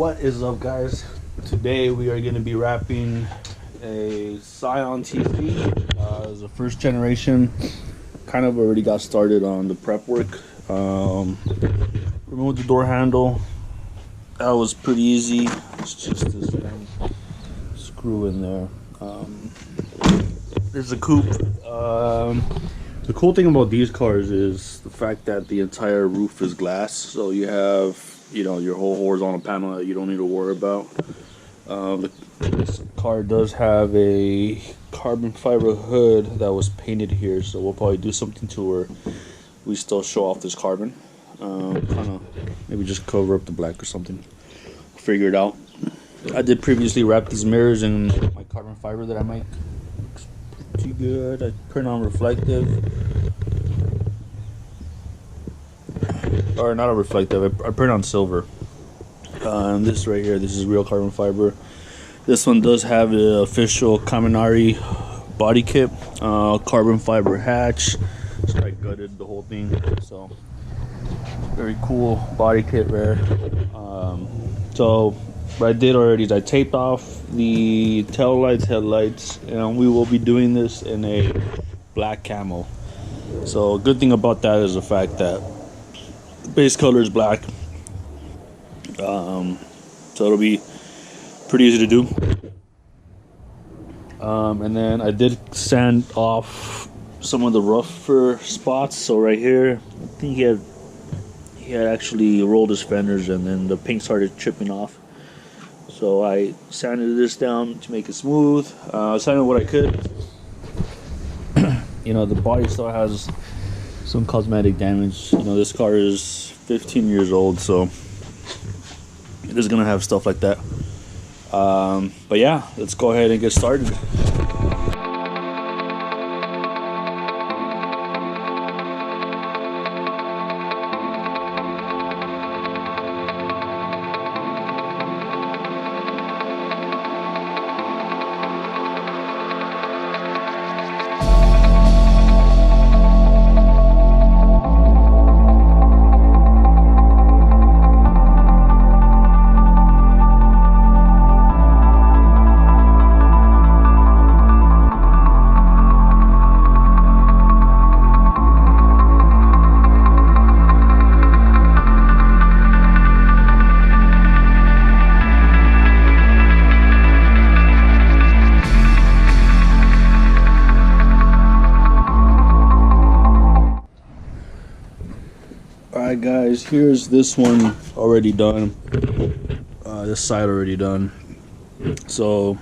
What is up, guys? Today we are going to be wrapping a Scion TV. It's the first generation. Kind of already got started on the prep work. Remove the door handle. That was pretty easy. It's just this one screw in there. There's a coupe. The cool thing about these cars is the fact that the entire roof is glass, so you have, you know, your whole horizontal panel that you don't need to worry about. This car does have a carbon fiber hood that was painted here, so we'll probably do something to where we still show off this carbon. Kind of maybe just cover up the black or something. Figure it out. I did previously wrap these mirrors in my carbon fiber that I make. Looks pretty good. I turn on reflective. Or not a reflective, I print on silver. And this right here, this is real carbon fiber. This one does have the official Kaminari body kit, carbon fiber hatch. So I gutted the whole thing, so very cool body kit there. So what I did already is I taped off the tail lights, headlights, and we will be doing this in a black camo. So a good thing about that is the fact that the base color is black. So it'll be pretty easy to do. And then I did sand off some of the rougher spots. So right here, I think he had actually rolled his fenders, and then the paint started chipping off. So I sanded this down to make it smooth. Sanded what I could. You know, the body still has some cosmetic damage. You know, this car is 15 years old, so it is gonna have stuff like that. But yeah, let's go ahead and get started. Alright guys, here's this one already done. This side already done. So,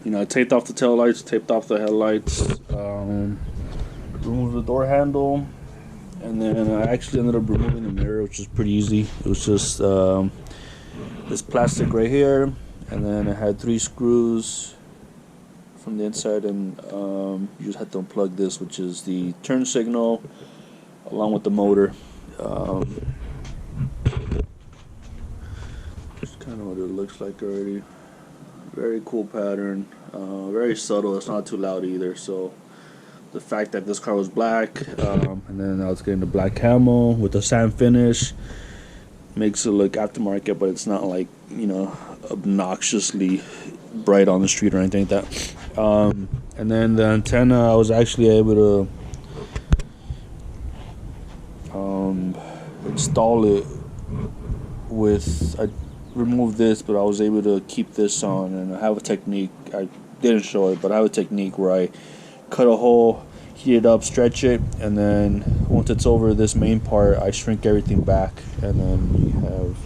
you know, I taped off the tail lights, taped off the headlights, removed the door handle, and then I actually ended up removing the mirror, which is pretty easy. It was just this plastic right here, and then it had 3 screws from the inside, and you just had to unplug this, which is the turn signal along with the motor. Just kind of what it looks like already. Very cool pattern, very subtle. It's not too loud either. So the fact that this car was black, and then now it's getting the black camo with the sand finish, makes it look aftermarket, but it's not like, you know, obnoxiously bright on the street or anything like that. And then the antenna, I was actually able to install it with, I removed this, but I was able to keep this on, and I have a technique. I didn't show it, but I have a technique where I cut a hole, heat it up, stretch it, and then once it's over this main part, I shrink everything back, and then you have,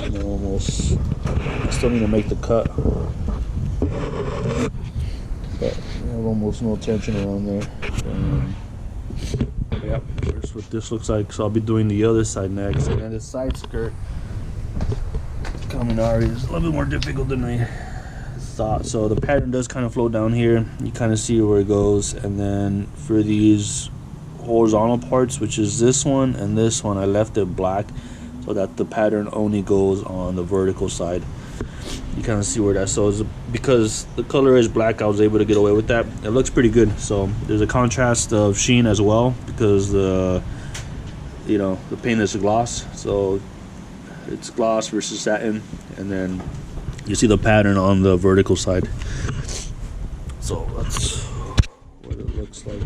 you know, almost, I still need to make the cut, but you have almost no tension around there. Yep, here's what this looks like. So I'll be doing the other side next, and then the side skirt Kaminari is a little bit more difficult than I thought. So the pattern does kind of flow down here. You kind of see where it goes, and then for these horizontal parts, which is this one and this one, I left it black so that the pattern only goes on the vertical side. You kind of see where that, so because the color is black, I was able to get away with that. It looks pretty good. So there's a contrast of sheen as well, because the, you know, the paint is a gloss, so it's gloss versus satin, and then you see the pattern on the vertical side. So that's what it looks like.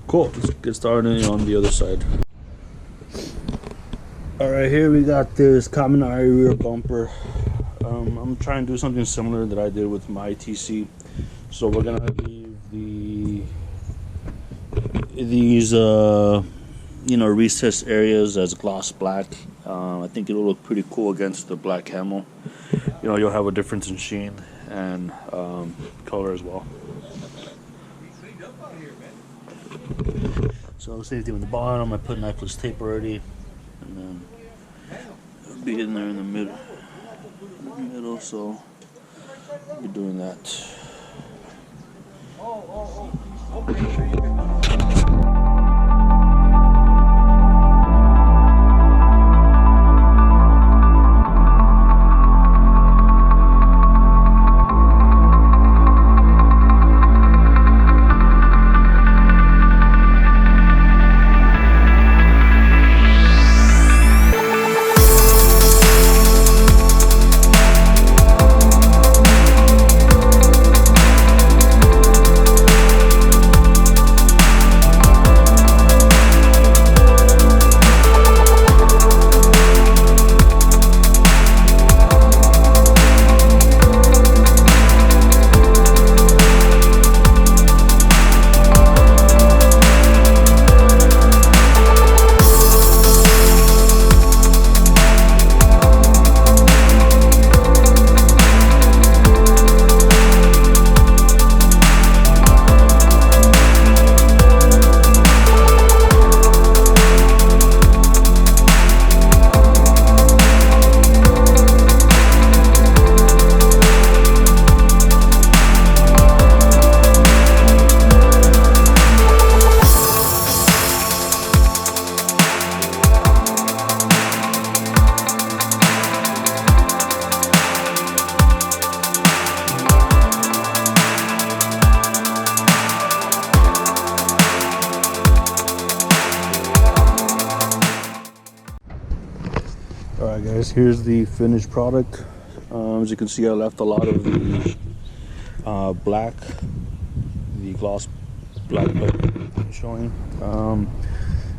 Cool, let's get started on the other side. Alright, here we got this Kaminari rear bumper. I'm trying to do something similar that I did with my TC. So we're gonna leave these recessed areas as gloss black. I think it'll look pretty cool against the black camo. You'll have a difference in sheen and color as well. So same thing with the bottom. I put knifeless tape already, and then it'll be in there in the middle. So I'll be doing that. Alright guys, here's the finished product. As you can see, I left a lot of the black, the gloss black showing.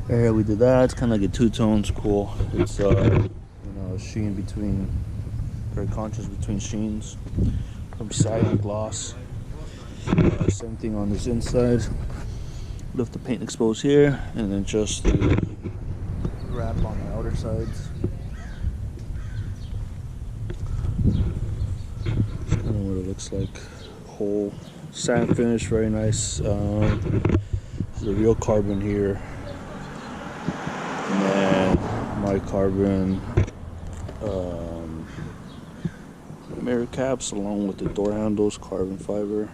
Yeah, we did that. It's kind of like a two-tone. It's cool. It's sheen between, very conscious between sheens from side and gloss. Same thing on this inside. Left the paint exposed here, and then just the wrap on the outer sides. What it looks like. Whole sand finish, very nice. There's a real carbon here, and then my carbon mirror caps along with the door handles, carbon fiber.